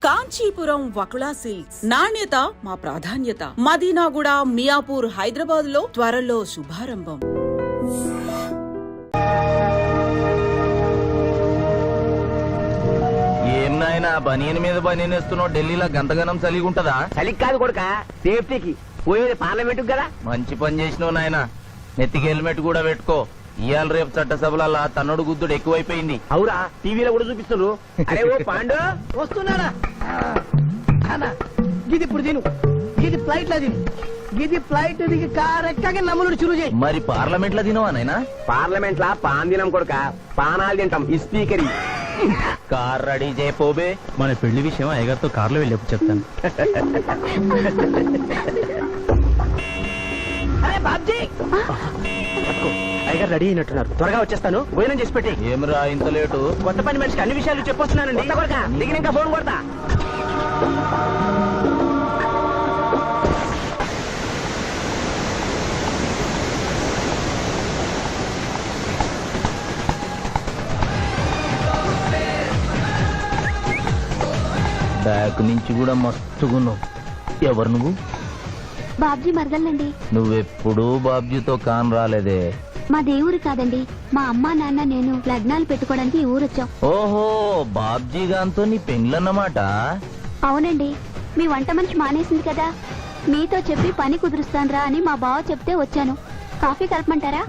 Kanchipuram Vakula silks నాణ్యత మా ప్రాధాన్యత. మదీనాగూడ, మియాపూర్, హైదరాబాద్ లో త్వరలో శుభారంభం. ఏం నాయనా బనీన్ మీద బనీన్ వేస్తున్నావు? ఢిల్లీలో గంతగనం చలిగుంటదా? చలికి కాదు కొడుక, సేఫ్టీకి. పోయేది పార్లమెంట్ కదా. మంచి పని చేసినావు నాయనా. నెత్తికి హెల్మెట్ కూడా పెట్టుకో. ఇవాళ రేపు చట్టసభల తన్నుడు గుద్దుడు ఎక్కువైపోయింది. అవురా, టీవీలో కూడా చూపిస్తున్నారు. అరే ఓ పాండు వస్తున్నాడా? గిది ఇప్పుడు తిను, గిది ఫ్లైట్ లో తిను, గిది ఫ్లైట్ దిగి కార్ ఎక్కగా నమ్ములు చురు చేయి. మరి పార్లమెంట్ లో తినవా నాయనా? పార్లమెంట్ లా పాన్ తినం కొడుక, పానాలు తింటాం. ఈ స్పీకర్ కార్ రెడీ చేయపోబే. మన పెళ్లి విషయం అయ్యగారితో కార్లో వెళ్ళేప్పుడు చెప్తాను. అరే బాబ్జీ, అయ్యగారు రెడీ అయినట్టున్నారు. త్వరగా వచ్చేస్తాను, భోజనం చేసి పెట్టి. ఏమిరా ఇంత లేటు? కొత్త పని మనిషికి అన్ని విషయాలు చెప్పొస్తున్నానండి. దిగినాక ఫోన్ కొడతా. బ్యాక్ నుంచి కూడా మస్తుగున్నావు. ఎవరు నువ్వు? బాబ్జీ మరదలండి. నువ్వెప్పుడూ బాబ్జీతో కాన్ రాలేదే. మా దేవురు కాదండి, మా అమ్మా నాన్న నేను లగ్నాలు పెట్టుకోవడానికి ఈ ఊరొచ్చాం. ఓహో, బాబ్జీ గాంతో నీ పెండ్లన్నమాట. అవునండి, మీ వంట మనిషి మానేసింది కదా, మీతో చెప్పి పని కుదురుస్తానురా అని మా బావ చెప్తే వచ్చాను. కాఫీ కలపమంటారా?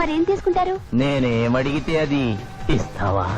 మరేం తీసుకుంటారు? నేనేమడిగితే అది ఇస్తావా?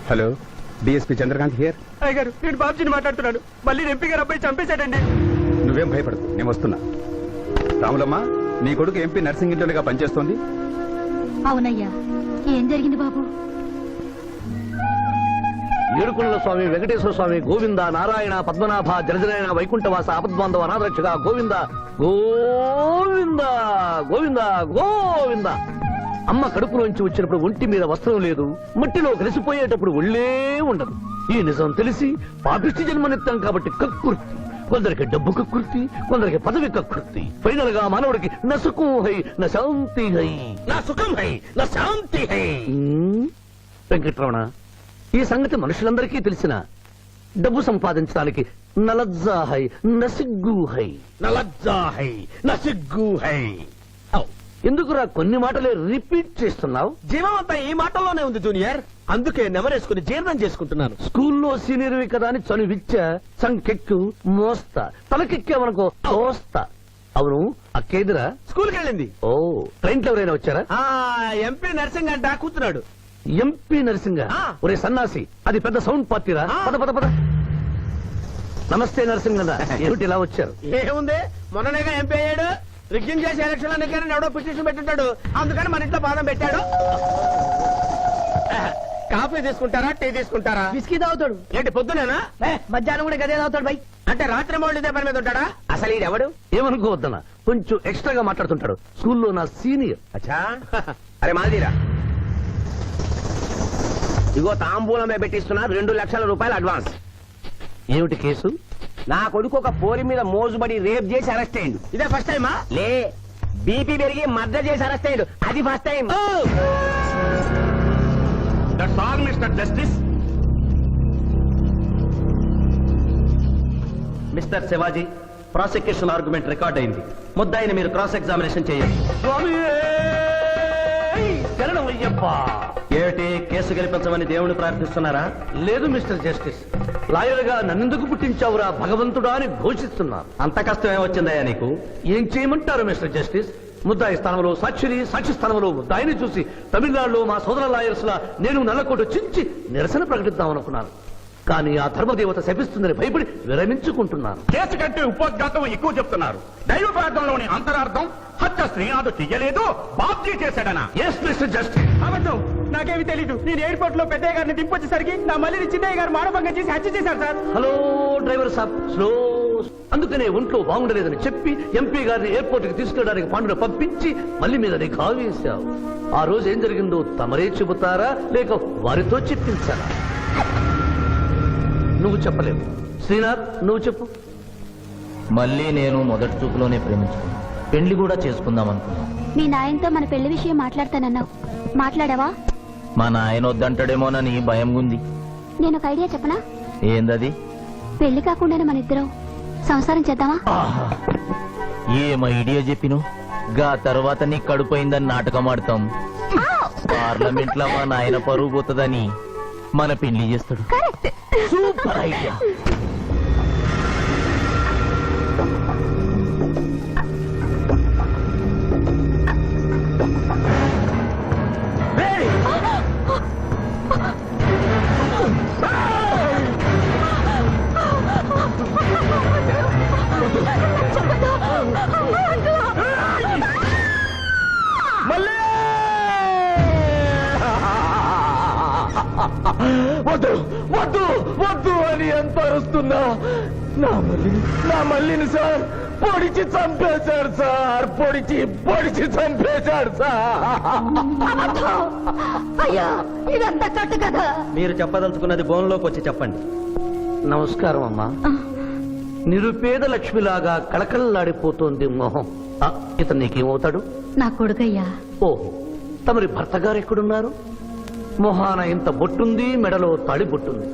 Hello, DSP Chandrakant here. అయ్యగారు, నేను బాబ్జీని మాట్లాడుతున్నాను. మళ్ళీ ఎంపీ గారు అబ్బాయి చంపేశాడండి. నువ్వేం భయపడదు, నేను వస్తున్నా. రాములమ్మ, నీ కొడుకు ఎంపీ నర్సింగ్ ఇంటర్గా పనిచేస్తోంది. అవునయ్యా, ఏం జరిగింది బాబు? ఏడుకొండల స్వామి, వెంకటేశ్వర స్వామి, గోవింద, నారాయణ, పద్మనాభ, జలజనాయన, వైకుంఠవాస, ఆపద్బాంధవ, అనాథరక్షక, గోవింద గోవింద గోవింద గోవింద. అమ్మ కడుపులోంచి వచ్చినప్పుడు ఒంటి మీద వస్త్రం లేదు, మట్టిలో కలిసిపోయేటప్పుడు ఒళ్ళే ఉండదు. ఈ నిజం తెలిసి పాపిష్టి జన్మనిత్తం కాబట్టి కక్కుర్తి. కొందరికి డబ్బు కక్కుర్తి, కొందరికి పదవి కక్కుర్తి. ఫైనల్ గా మానవుడికి నా సుఖం హై, నా శాంతి హై, నా సుఖం హై, నా శాంతి హై. వెంకటరమణ, ఈ సంగతి మనుషులందరికీ తెలిసిన డబ్బు సంపాదించడానికి నలజ్జా హై, నసిగ్గు హై, నలజ్జా హై, నసిగ్గు హై. ఎందుకురా కొన్ని మాటలే రిపీట్ చేస్తున్నావు? జీవం అంతా ఈ మాటల్లోనే ఉంది జూనియర్, అందుకే నెమరేసుకుని జీర్ణం చేసుకుంటున్నాను. స్కూల్లో సీనియర్వి కదా అని చనువిచ్చ, సంకెక్కు, మోస్తా, తలకెక్కావనుకో తోస్తా. అవును, అక్కేదిరా స్కూల్కి వెళ్ళింది. ఓ, ట్రైన్ లో ఎవరైనా వచ్చారా? ఎంపీ నర్సింగ్ అంట కూర్చున్నాడు. ఎంపీ నరసింగ, ఒరే సన్నాసి, అది పెద్ద సౌండ్ పార్టీరా. పద పద పద. నమస్తే నరసింగ, ఏమిటి ఇలా వచ్చారు? ఏముంది, మొన్ననేగా ఎంపీ అయ్యాడు. రిగ్గింగ్ చేసి ఎలక్షన్ అన్నికని ఎవడో పిటిషన్ పెట్టుంటాడు, అందుకని మన ఇంట్లో బాదం పెట్టాడు. కాఫీ తీసుకుంటారా, టీ తీసుకుంటారా? బిస్కీ తాగుతాడు. ఏంటి పొద్దునేనా? మధ్యాహ్నం కూడా గదే తాగుతాడు బై. అంటే రాత్రి మౌళ్ళు ఇదే పని మీద ఉంటాడా? అసలు ఇది ఎవడు? ఏమనుకోవద్దన్నా, కొంచెం ఎక్స్ట్రాగా మాట్లాడుతుంటాడు. స్కూల్లో నా సీనియర్. అచ్చా, అరే మాదిరా, ఇగో తాంబూలమే పెట్టిస్తున్నా, 2 లక్షల రూపాయలు అడ్వాన్స్. ఏమిటి కేసు? నా కొడుకు ఒక పోరి మీద మోజుబడి రేప్ చేసి అరెస్ట్ అయ్యిండు. ఇదే ఫస్ట్ టైమా? లే, బీపీ పెరిగి మర్డర్ చేసి అరెస్ట్ అయ్యాడు, అది first time. That's all mister justice. Mister Shivaji, prosecution argument record అయింది. ముద్దాయిని మీరు క్రాస్ ఎగ్జామినేషన్ చేయండి. ఏమిటి, కేసు గెలిపించమని దేవుని ప్రార్థిస్తున్నారా? లేదు మిస్టర్ జస్టిస్, లాయర్ గా నన్నెందుకు పుట్టించావురా భగవంతుడా అని ఘోషిస్తున్నాను. అంత కష్టం ఏమొచ్చిందయ్యా నీకు? ఏం చేయమంటారు మిస్టర్ జస్టిస్? ముద్దాయి స్థానంలో సాక్షిని, సాక్షి స్థానంలో ముద్దాయిని చూసి తమిళనాడులో మా సోదర లాయర్స్ లా నేను నల్లకోట చించి నిరసన ప్రకటిద్దామనుకున్నాను. కానీ ఆ ధర్మదేవత శపిస్తుందని భయపడి విరమించుకుంటున్నాను. కేసు కంటే ఉపోద్ఘాతం ఎక్కువ చెప్తున్నారు. దైవ ప్రార్థనలోని అంతరార్థం హత్య శ్రీనాథు చెయ్యలేదు, బాబ్జీ చేశాడనా? Yes mister justice. అబద్ధం, నాకేమి తెలీదు. నేను ఎయిర్పోర్ట్ లో పెద్దయ్య గారిని దింపొచ్చేసరికి నా మళ్ళీ చిన్నయ్య గారు మానభంగం చేసి హత్య చేశారు సార్. హలో డ్రైవర్ సాబ్, స్లో. అందుకనే ఒంట్లో బాగుండలేదని చెప్పి ఎంపీ గారిని ఎయిర్పోర్ట్ కి తీసుకెళ్ళడానికి పాండును పంపించి మళ్ళీ మీద నీకు ఆవేశావు. ఆ రోజు ఏం జరిగిందో తమరే చెబుతారా లేక వారితో చెప్పించారా? నువ్వు చెప్పలేవు. శ్రీనాథ్, నువ్వు చెప్పు. మళ్ళీ నేను మొదటి చూపులోనే ప్రేమించుకున్నాను. పెళ్లి కూడా చేసుకుందాం అనుకున్నాను. మీ నాయనతో మన పెళ్లి విషయం మాట్లాడతానన్నావు, మాట్లాడావా? మా నాయన వద్దంటాడేమోనని భయం ఉంది. నేను ఒక ఐడియా చెప్పనా? ఏందది? పెళ్లి కాకుండానే మన ఇద్దరం సంసారం చేద్దామా? ఆహా, ఏం ఐడియా చెప్పిను. గా తర్వాత నీ కడుపోయిందని నాటకం ఆడతాం. పార్లమెంట్ లో మా నాయన పరువు పోతుందని మన పెళ్లి చేస్తాడు. Super idea. వద్దు వద్దు వద్దు అని ఎంత అరుస్తున్నా నా మల్లిని సార్ పొడిచి చంపేశాడు సార్. పొడిచి చంపేశాడు సార్. అయ్యా, ఇదంతా కట్టు కదా. మీరు చెప్పదలుచుకున్నది బోన్లోకి వచ్చి చెప్పండి. నమస్కారం అమ్మా. నిరుపేద లక్ష్మిలాగా కళకళలాడిపోతోంది మొహం. ఇతను నీకేమవుతాడు? నా కొడుకయ్యా. ఓహో, తమరి భర్త గారు ఎక్కడున్నారు? మొహాన ఇంత బొట్టుంది, మెడలో తాళి బొట్టుంది.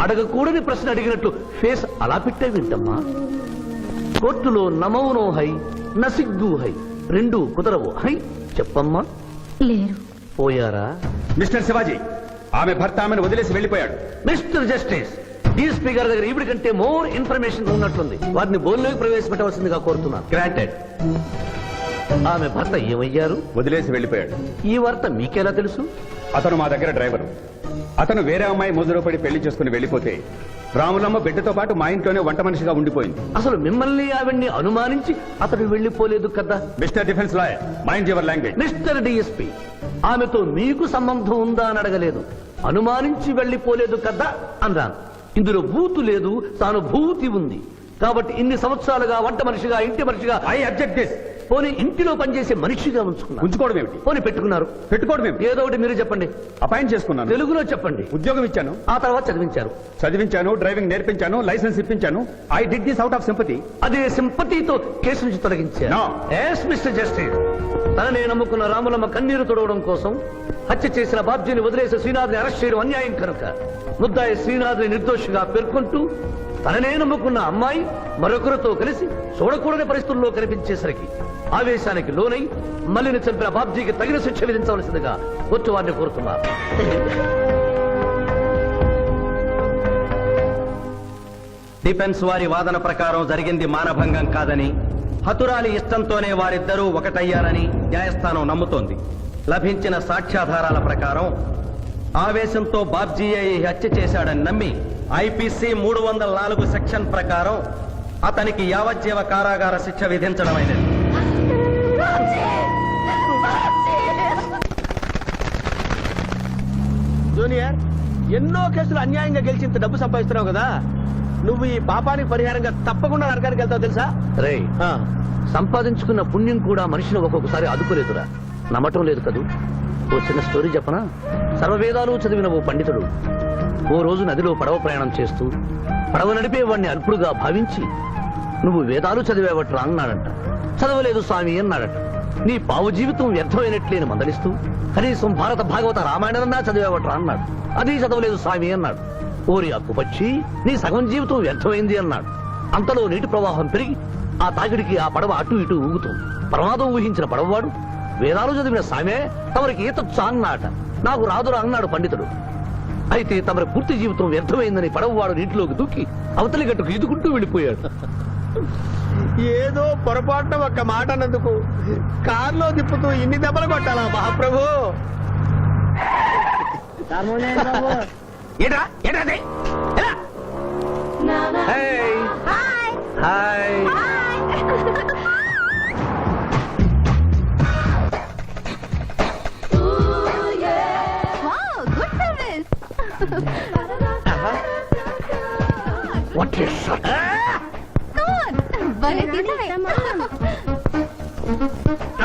అడగకూడని ప్రశ్న అడిగినట్టు ఫేస్ అలా పెట్టే వింటమ్మా. కోర్టులో నమౌనో హై నసిగ్గు హై, రెండు కుదరవు హై. చెప్పమ్మా. లేరు. పోయారా? మిస్టర్ శివాజీ, ఆమె భర్త ఆమెను వదిలేసి వెళ్ళిపోయాడు. మిస్టర్ జస్టిస్, డీఎస్పీ గారి దగ్గర ఈవిడ కంటే మోర్ ఇన్ఫర్మేషన్ ఉన్నట్లుంది. వారిని బోన్లోకి ప్రవేశపెట్టవలసిందిగా కోరుతున్నాను. గ్రాంటెడ్. ఆమె భర్త ఏమయ్యారు? వదిలేసి వెళ్ళిపోయాడు. ఈ వార్త మీకెలా తెలుసు? అతను మా దగ్గర డ్రైవరు. అతను వేరే అమ్మాయి ముదురు పడి పెళ్లి చేసుకుని వెళ్ళిపోతే రాములమ్మ బిడ్డతో పాటు మా ఇంట్లోనే వంట మనిషిగా ఉండిపోయింది. అసలు మిమ్మల్ని ఆవిడ్ని అనుమానించి అతడు వెళ్ళిపోలేదు కదా? Mister defence lawyer, mind your language. Mister DSP, ఆమెతో మీకు సంబంధం ఉందా అని అడగలేదు, అనుమానించి వెళ్ళిపోలేదు కదా అన్నాను. ఇందులో బూతు లేదు, తాను భూతి ఉంది. కాబట్టి ఇన్ని సంవత్సరాలుగా వంట మనిషిగా, ఇంటి మనిషిగా, ఐ అబ్జెక్ట్ దిస్. పోనీ ఇంటిలో పనిచేసే మనిషిగా ఉంచుకున్నారు. ఉంచుకోవడం ఏమిటి? పోనీ పెట్టుకున్నారు. పెట్టుకోవడం ఏమిటి? ఏదో ఒకటి మీరు చెప్పండి. అపాయింట్ చేసుకున్నాను. తెలుగులో చెప్పండి. ఉద్యోగం ఇచ్చాను. ఆ తర్వాత చదివించారు. చదివించాను, డ్రైవింగ్ నేర్పించాను, లైసెన్స్ ఇప్పించాను. I did this out of sympathy. అదే సింపతితో కేసు నుంచి తొలగించారు. No. ఎస్ మిస్టర్ జస్టిస్, తననే నమ్ముకున్న రాములమ్మ కన్నీరు తొడవడం కోసం హత్య చేసిన బాబ్జీని వదిలేసి శ్రీనాథ్ని అరెస్ట్ చేయడం అన్యాయం కనుక ముద్దాయి శ్రీనాథ్ని నిర్దోషిగా పేర్కొంటూ తననే నమ్ముకున్న అమ్మాయి మరొకరితో కలిసి చూడకూడని పరిస్థితుల్లో కనిపించేసరికి ఆవేశానికి లోనై మల్లిని చంపిన బాబ్జీకి తగిన శిక్ష విధించవలసిందిగా కోర్టు వారిని కోరుతున్నారు. డిఫెన్స్ వారి వాదన ప్రకారం జరిగింది మానభంగం కాదని, హతురాలి ఇష్టంతోనే వారిద్దరూ ఒకటయ్యారని న్యాయస్థానం నమ్ముతోంది. లభించిన సాక్ష్యాధారాల ప్రకారం ఆవేశంతో బాబ్జీయే ఈ హత్య చేశాడని నమ్మి ఐపీసీ 304 సెక్షన్ ప్రకారం అతనికి యావజ్జీవ కారాగార శిక్ష విధించడమైనది. జూనియర్, ఎన్నో కేసులు అన్యాయంగా గెలిచి ఇంత డబ్బు సంపాదిస్తున్నావు కదా, నువ్వు ఈ పాపానికి పరిహారంగా తప్పకుండా నరకానికి వెళ్తావు తెలుసా? రే, సంపాదించుకున్న పుణ్యం కూడా మనిషిని ఒక్కొక్కసారి అదుపులేదురా. నమ్మటం లేదు కదూ. ఓ చిన్న స్టోరీ చెప్పనా? సర్వవేదాలు చదివిన ఓ పండితుడు ఓ రోజు నదిలో పడవ ప్రయాణం చేస్తూ పడవ నడిపే వాడిని అల్పుడుగా భావించి, నువ్వు వేదాలు చదివేవట్రా అన్నాడంట. చదవలేదు స్వామి అన్నాడట. నీ పావు జీవితం వ్యర్థమైనట్లేని మందలిస్తూ, కనీసం భారత భాగవత రామాయణన్నా చదివేవట్రా అన్నాడు. అది చదవలేదు స్వామి అన్నాడు. ఓరి అక్కుపక్షి, నీ సగం జీవితం వ్యర్థమైంది అన్నాడు. అంతలో నీటి ప్రవాహం పెరిగి ఆ తాగిడికి ఆ పడవ అటు ఇటు ఊగుతూ ప్రమాదం ఊహించిన పడవవాడు, వేదాలు చదివిన సామే తమరికి ఈతొచ్చా అన్నాట. నాకు రాదురా అన్నాడు పండితుడు. అయితే తమరి పూర్తి జీవితం వ్యర్థమైందని పడవవాడు నీటిలోకి దూకి అవతలి గట్టుకు ఈదుకుంటూ వెళ్ళిపోయాడు. ఏదో పొరపాటున ఒక్క మాట అన్నందుకు కారులో తిప్పుతూ ఇన్ని దెబ్బలు కొట్టాలా మహాప్రభు? ఏట్రా ఏట్రా hi good service. What is భలే తీసావే.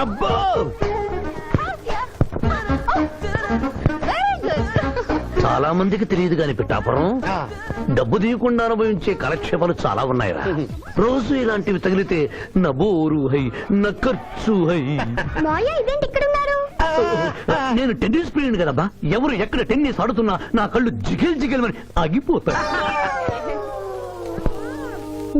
అబ్బో Very good. చాలా మందికి తెలియదు గాని పిఠాపురం డబ్బు తీయకుండా అనుభవించే కాలక్షేపాలు చాలా ఉన్నాయిరా. రోజు ఇలాంటివి తగిలితే నా బోరు హై నా ఖర్చు హై. మాయ ఇదేంటి ఇక్కడ ఉన్నారు? నేను టెన్నిస్ ప్లేయర్ కదబ్బా. ఎవరు ఎక్కడ టెన్నిస్ ఆడుతున్నా నా కళ్ళు జిగిల్ జిగిల్ అని ఆగిపోతాయి.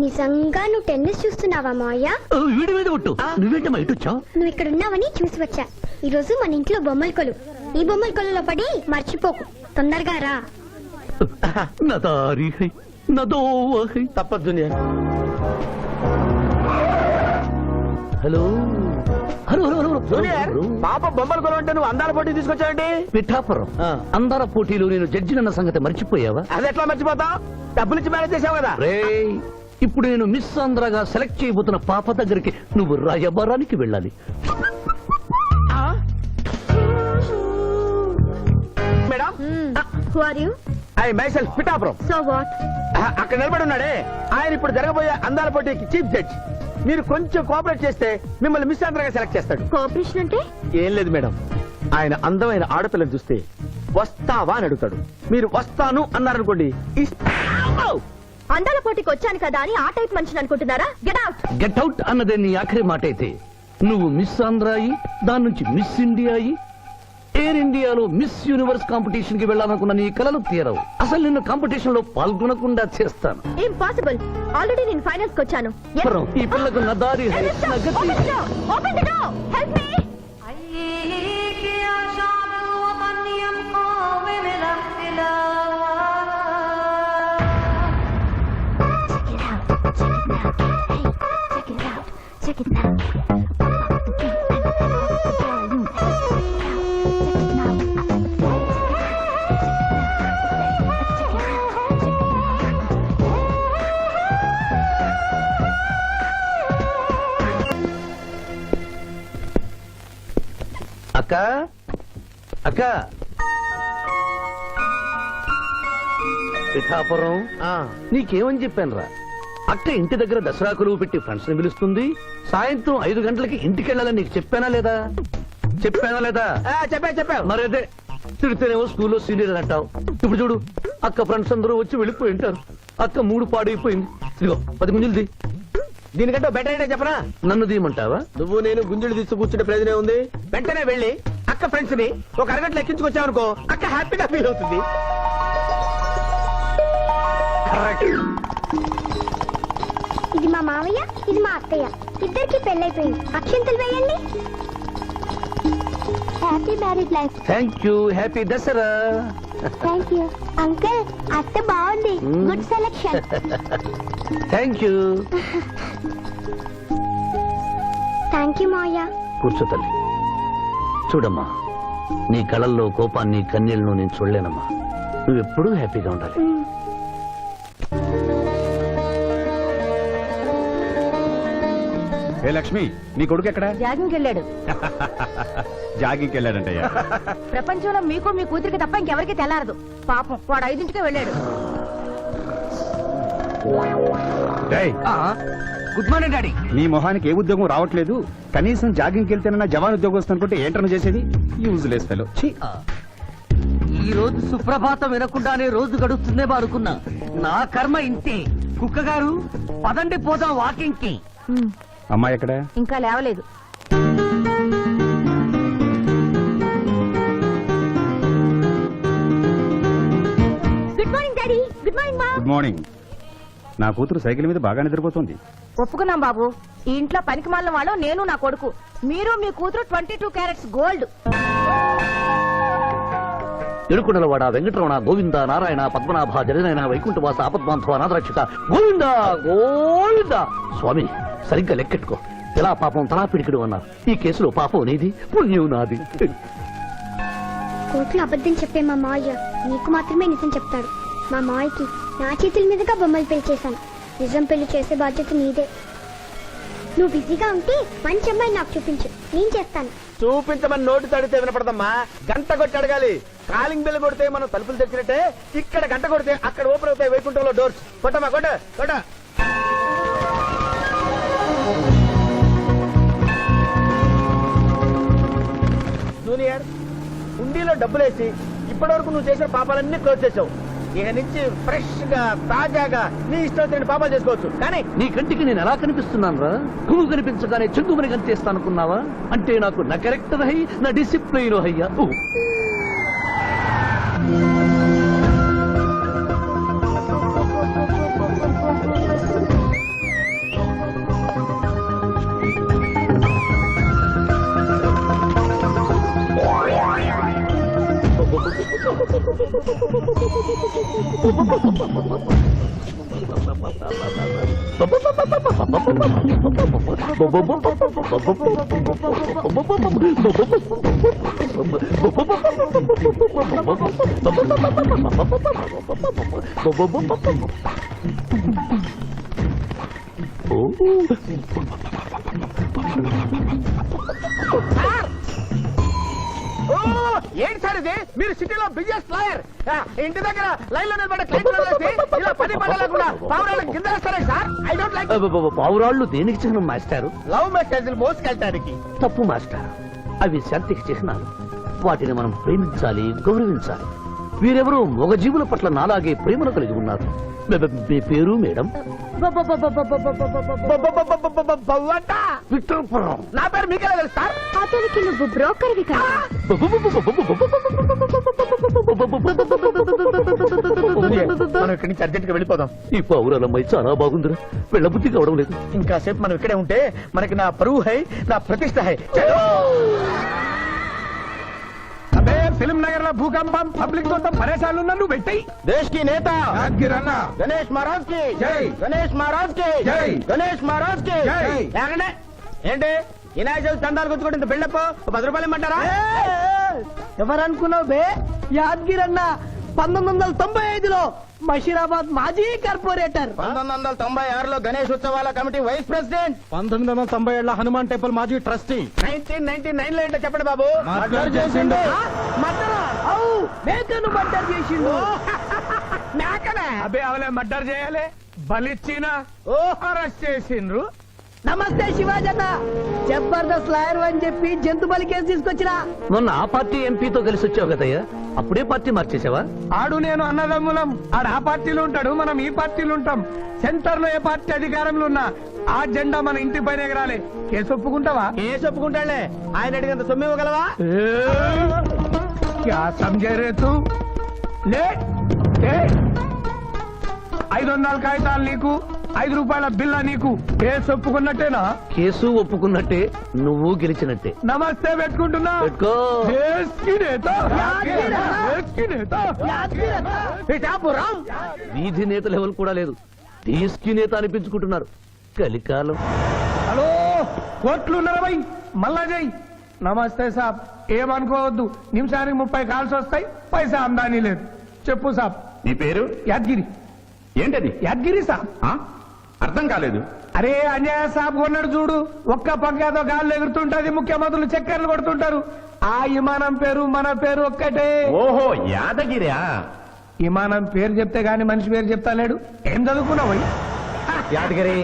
నిజంగా నువ్వు టెన్నిస్ చూస్తున్నావా మాయా? వీడి మీద కొట్టు. నువ్వేంటమ్మా ఇటు వచ్చావు? నువ్వు ఇక్కడ ఉన్నావని చూసి వచ్చా. ఈ రోజు మన ఇంట్లో బొమ్మల కొలు. ఈ బొమ్మల కొలులో పడి మర్చిపోకు. తొందరగా రా. నా దారి హై నా దోవ హై. తప్పదు. Hello hello hello junior, hello పాప బొమ్మలు కొనుంటే నువ్వు అందాల పోటీ తీసుకొచ్చావండి? పిఠాపురం అందాల పోటీలు నేను జడ్జినన్న సంగతి మర్చిపోయావా? అది ఎట్లా మర్చిపోతావు? డబ్బులు ఇచ్చి మేనేజ్ చేసావు కదా. రేయ్, ఇప్పుడు నేను మిస్ ఆంధ్రగా సెలెక్ట్ చేయబోతున్న పాప దగ్గరికి నువ్వు రాయబారానికి వెళ్ళాలి. Madam, Who are you? I myself Pithapuram. So what? అక్కడ నిలబడి ఉన్నాడే ఆయన ఇప్పుడు జరగబోయే అందాల పోటీకి చీఫ్ జడ్జ్. మీరు కొంచెం కోఆపరేట్ చేస్తే మిమ్మల్ని మిస్ ఆంధ్రగా సెలెక్ట్ చేస్తాడు. కోఆపరేషన్ అంటే? ఏం లేదు మేడం, ఆయన అందమైన ఆడపిల్లని చూస్తే వస్తావా అని అడుగుతాడు. మీరు వస్తాను అన్నారనుకోండి, అందాల పోటీకి వచ్చాను కదా అని ఆ టైప్ మనిషిని అనుకుంటున్నారా? Get out. గెట్ అవుట్ అన్నదే నీ ఆఖరి మాట అయితే నువ్వు మిస్ ఆంధ్ర అయి దాని నుంచి మిస్ ఇండియా అయి ఎయిర్ ఇండియాలో మిస్ యూనివర్స్ కాంపిటీషన్ కి వెళ్ళాలనుకున్న నీ కలలు తీరవు. అసలు నిన్ను కాంపిటీషన్ లో పాల్గొనకుండా చేస్తాను. ఇంపాసిబుల్. ఆల్రెడీ నేను ఫైనల్స్ కి వచ్చాను. పురం, ఈ పిల్లకు నా దారి హై, నా గతి. Open the door. Help me. Check it out. అక్క అక్క పిఠాపురం నీకేమని చెప్పాను రా? అక్క ఇంటి దగ్గర దసరా కొలువు పెట్టి ఫ్రెండ్స్ ని పిలుస్తుంది. సాయంత్రం 5 గంటలకి ఇంటికి వెళ్ళాలని నీకు చెప్పానా లేదా? చెప్పావు. మరి అదే తిడితేనేమో స్కూల్లో సీనియర్ అని అంటావు. ఇప్పుడు చూడు, అక్క ఫ్రెండ్స్ అందరూ వచ్చి వెళ్ళిపోయి ఉంటారు. అక్క మూడు పాడైపోయింది. ఇదిగో 10 గుంజులు దీనికంటే బెటర్ అయితే చెప్పనా? నన్ను తీయమంటావా? నువ్వు నేను గుంజులు తీసి కూర్చుంటే ప్రయోజనం ఉంది. వెంటనే వెళ్ళి అక్క ఫ్రెండ్స్ ని ఒక అరగంటలో ఎక్కించుకొచ్చావనుకో, అక్క హ్యాపీగా ఫీల్ అవుతుంది. ఇది మా మావయ్య, ఇది మా అత్తయ్య. ఇద్దరికి పెళ్ళైపోయింది. అక్షింతలు వేయండి. Happy married life. Thank you. Happy Dasara. Thank you uncle. అత్త బాగుంది. Good selection. Thank you. Thank you మావయ్య. కూర్చో తల్లి. చూడమ్మా, నీ కళల్లో కోపాన్ని కన్నీళ్లను నేను చూడలేనమ్మా. నువ్వెప్పుడూ హ్యాపీగా ఉండాలి. ఏ లక్ష్మి, నీ కొడుకు ఎక్కడ? జాగింగ్కి వెళ్ళాడు. జాగింగ్కి వెళ్ళాడంటయ్యా. ప్రపంచంలో మీకు మీ కూతురికి తప్ప ఇంకెవరికి తెల్లారదు. పాపం వాడు 5ంటికే వెళ్ళాడు. డేయ్, గుడ్ మార్నింగ్ డాడీ. నీ మొహానికి ఏ ఉద్యోగం రావట్లేదు. కనీసం జాగింగ్కి వెళ్తేనన్నా జవాన్ ఉద్యోగం వస్తుందంటే ఏంటన్నా చేసేది? Useless fellow. ఈ రోజు సుప్రభాతం వినకుండానే రోజు గడుస్తుందే అనుకున్నా. నా కర్మ ఇంతే. కుక్క గారు పదండి పోదాం వాకింగ్ కి. అమ్మాయి ఎక్కడ? ఇంకా లేవలేదు. Good morning daddy. Good morning ma. Good morning. నా కూతురు సైకిల్ మీద బాగా నిద్రపోతుంది. ఒప్పుకున్నాం బాబు. ఈ ఇంట్లో పనికి మాలిన వాళ్ళు నేను, నా కొడుకు. మీరు మీ కూతురు 22 క్యారెట్స్ గోల్డ్. ఎరుకుడలవాడ వెంకటరమణ గోవింద నారాయణ పద్మనాభ జగనైన వైకుంఠవాస ఆపద్బాంధవ అనాథరక్షక గోవింద గోవింద. స్వామి, సరిగ్గా లెక్కెట్టుకో. ఎలా పాపం తలా పిడికిడు అన్నారు. ఈ కేసులో పాపం నీది, పుణ్యం నాది. కోర్టులో అబద్ధం చెప్పే మా మావయ్య నీకు మాత్రమే నిజం చెప్తాడు. మా మావయ్యకి నా చేతుల మీదుగా బొమ్మలు పెళ్లి చేశాను. నిజం పెళ్లి చేసే బాధ్యత నీదే. నువ్వు బిజీగా ఉంటే మంచి అమ్మాయి నాకు చూపించు, నేను చేస్తాను. చూపించమని నోటి తడితే వినపడదమ్మా, గంట కొట్టి అడగాలి. కాలింగ్ బెల్ కొడితే మనం తలుపులు తెచ్చినట్టే, ఇక్కడ గంట కొడితే అక్కడ ఓపెన్ అవుతాయి వైకుంఠంలో డోర్స్. కొట్టమ్మా, కొట్ట కొట్ట. జూనియర్, హుండీలో డబ్బులేసి ఇప్పటివరకు నువ్వు చేసిన పాపాలన్నీ క్లోజ్ చేసావు. ఇక నుంచి ఫ్రెష్ గా తాజాగా నీ ఇష్టం వచ్చిన పాపాలు చేసుకోవచ్చు. కానీ నీ కంటికి నేను ఎలా కనిపిస్తున్నాను రా? పువ్వు కనిపించగానే చెంగుమని కనిపిస్తాను అనుకున్నావా? అంటే నాకు నా క్యారెక్టర్ హై, నా డిసిప్లిన్ హయ్యా. ఏంటి సార్ ఇది? మీరు సిటీలో బిజినెస్ లాయర్, ఇంటి దగ్గర లైన్ లో నిలబడే క్లయింట్ ఇలా 10 పడలేకుండా పావురాళ్ళకి కింద వేస్తారే సార్. I don't like. పావురాళ్ళు దేనికి చిహ్నం మాస్టారు? లవ్ మెసేజ్లు మోసుకెళ్ళటానికి. తప్పు మాస్టర్, అవి శాంతికి చిహ్నాలు. వాటిని మనం ప్రేమించాలి, గౌరవించాలి. వీరెవరూ మగజీవుల పట్ల నాలాగే ప్రేమను కలిగి ఉన్నారు. మీ పేరు మేడం? విక్టర్పురం. నా పేరు మీకెలా తెలుసు సార్? అతనికి నువ్వు బ్రోకర్వి కదా. మనం ఇక్కడి నుంచి అర్జెంట్ గా వెళ్ళిపోదాం. ఈ పావురాలమ్మాయి చాలా బాగుందిరా, వెళ్ళబుద్ధి కావడం లేదు. ఇంకాసేపు మనం ఇక్కడే ఉంటే మనకి నా పరువు హై, నా ప్రతిష్ట హై. అదే ఫిల్మ్ నగర్ లో భూకంపం, పబ్లిక్ మొత్తం పరేషాన్లు ఉన్నా నువ్వు పెట్టాయి. దేశ్ కి నేత యాద్గిరన్న గణేష్ మహారాజ్ కి జై. గణేష్ మహారాజ్ కి జై. గణేష్ మహారాజ్ కి జై. ఏమండి? ఏంటి వినాయక చవితి చందాలు గుర్తుకుంటే ఇంత బిల్డప్ 10 రూపాయలు ఇమ్మంటారా? ఎవరనుకున్నావు బే? యాద్గిరన్న 1995లో మషీరాబాద్ మాజీ కార్పొరేటర్. 1996లో గణేష్ ఉత్సవాల committee vice president. 1997 Hanuman temple మాజీ ట్రస్టీ. 1999 లో ఏంటో చెప్పండి బాబు. మర్డర్ చేసిండు. మర్డరా? అవు, మేకను మర్డర్ చేసిండు. మేకనే? అబే అవలే మర్డర్ చేయాలి, బలిచ్చిన అరెస్ట్ చేసిండ్రు. నమస్తే శివాజన్న, జబర్దస్త్ లాయర్ అని చెప్పి జంతు బలి కేసు తీసుకొచ్చినా. మొన్న ఆ పార్టీ ఎంపీతో కలిసి వచ్చావు కదయ్యా, అప్పుడే పార్టీ మార్చేసావా? ఆడు నేను అన్నదమ్ములం. ఆడు ఆ పార్టీలో ఉంటాడు, మనం ఈ పార్టీలో ఉంటాం. సెంటర్ లో ఏ పార్టీ అధికారంలో ఉన్నా ఆ జెండా మన ఇంటి పైన ఎగరాలి. కేసు ఒప్పుకుంటావా? కేసు ఒప్పుకుంటాడులే. ఆయన అడిగినంత సొమ్ము ఇవ్వగలవా? క్యా సమझे रे तू? లే 500 కాగితాలు నీకు, 5 రూపాయల బిల్ల నీకు. కేసు ఒప్పుకున్నట్టేనా? కేసు ఒప్పుకున్నట్టే, నువ్వు గెలిచినట్టే. నమస్తే పెట్టుకుంటున్నా. పెట్టుకో. దేశ్ కి నేత, దేశ్ కి నేత. పిఠాపురం వీధి నేత లెవెల్ కూడా లేదు, దేశీ నేత అనిపించుకుంటున్నారు. కలికాలం. హలో, కోట్లు 40 మళ్ళా చెయ్యి. నమస్తే సాబ్, ఏమనుకోవద్దు. నిమిషానికి 30 కాల్స్ వస్తాయి, పైసా ఆమ్దానీ లేదు. చెప్పు సాబ్. నీ పేరు? యాద్గిరి. ఏంటది? యాద్గిరి సాబ్. అర్థం కాలేదు. అరే అన్యాయ సాబ్ కొన్నాడు చూడు, ఒక్క పక్కతో గాల్లో ఎగురుతుంటది, ముఖ్యమంత్రులు చక్కర్లు కొడుతుంటారు. ఆ విమానం పేరు మన పేరు ఒక్కటే. ఓహో, యాదగిరా? విమానం పేరు చెప్తే గాని మనిషి పేరు చెప్తా లేడు. ఏం చదువుకున్నావు? యాదగిరి,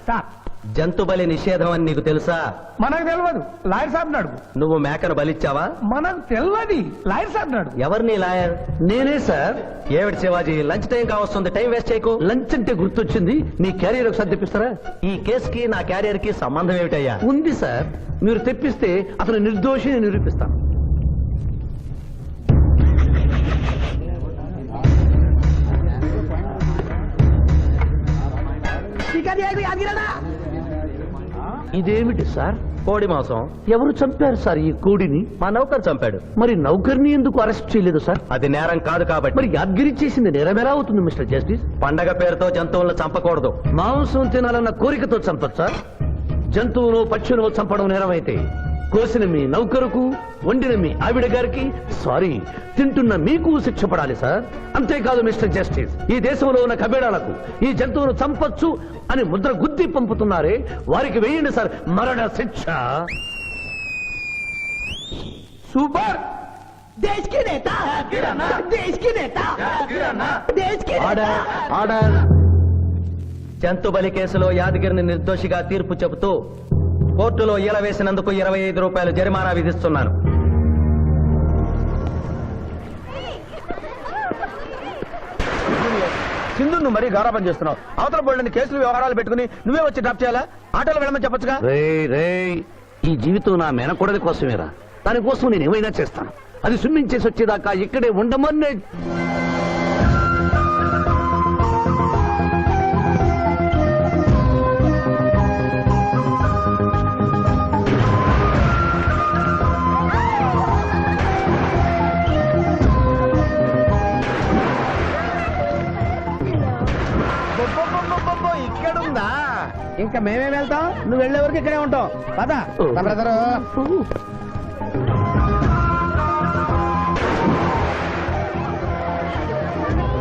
సాబ్ జంతు బలి నిషేధం అని నీకు తెలుసా? మనకు తెలియదు, లాయర్ సాబ్ నాడు. నువ్వు మేకను బలిచ్చావా? మనకు తెలియదు, లాయర్ సాబ్ నాడు. ఎవరిని లాయర్? నేనే సార్. ఏమిటి శివాజీ, లంచ్ టైం కావస్తుంది, టైం వేస్ట్ చేయకు. లంచ్ అంటే గుర్తొచ్చింది, మీ క్యారియర్ ఒకసారి తెప్పిస్తారా? ఈ కేసుకి నా క్యారియర్ కి సంబంధం ఏమిటయ్యా? ఉంది సార్, మీరు తెప్పిస్తే అతను నిర్దోషిని నిరూపిస్తాను. ఇదేమిటి సార్? కోడి మాంసం. ఎవరు చంపారు సార్ ఈ కోడిని? మా నౌకర్ చంపాడు. మరి నౌకర్ని ఎందుకు అరెస్ట్ చేయలేదు సార్? అది నేరం కాదు కాబట్టి. మరి యాద్గిరి చేసింది నేరమేలా అవుతుంది మిస్టర్ జస్టిస్? పండగ పేరుతో జంతువులను చంపకూడదు. మాంసం తినాలన్న కోరికతో చంపచ్చా? జంతువును పక్షులను చంపడం నేరమైతే కోసిన మీ నౌకరుకు, వండిన మీ ఆవిడ గారికి, సారీ, తింటున్న మీకు శిక్ష పడాలి సార్. అంతేకాదు మిస్టర్ జస్టిస్, ఈ దేశంలో ఉన్న కబేడాలకు ఈ జంతువును చంపొచ్చు అని ముద్ర గుద్ది పంపుతున్నారే, వారికి వేయండి సార్ మరణ శిక్ష. సూపర్. దేశ్ కి నేత, దేశ్ కి నేత, దేశ్ కి నేత. Order, order. జంతు బలి కేసులో యాదగిరిని నిర్దోషిగా తీర్పు చెబుతూ కోర్టులో ఈల వేసినందుకు 25 రూపాయలు జరిమానా విధిస్తున్నాను. సింధు నువ్వు మరీ గారాబం చేస్తున్నావు. అవతల బోల్డని కేసులు వ్యవహారాలు పెట్టుకుని నువ్వే వచ్చి డ్రాప్ చేయాలా? ఆటోలో వెళ్ళమని చెప్పొచ్చుగా. రే, ఈ జీవితం నా మేనకోడలి కోసమేరా. దానికోసం నేను ఏమైనా చేస్తాను. అది స్విమ్మింగ్ చేసి వచ్చేదాకా ఇక్కడే ఉండమని. ఇక్కడుందా? ఇంకా మేమేం వెళ్తాం, నువ్వు వెళ్లే వరకు ఇక్కడే ఉంటాం. పద బ్రదరు.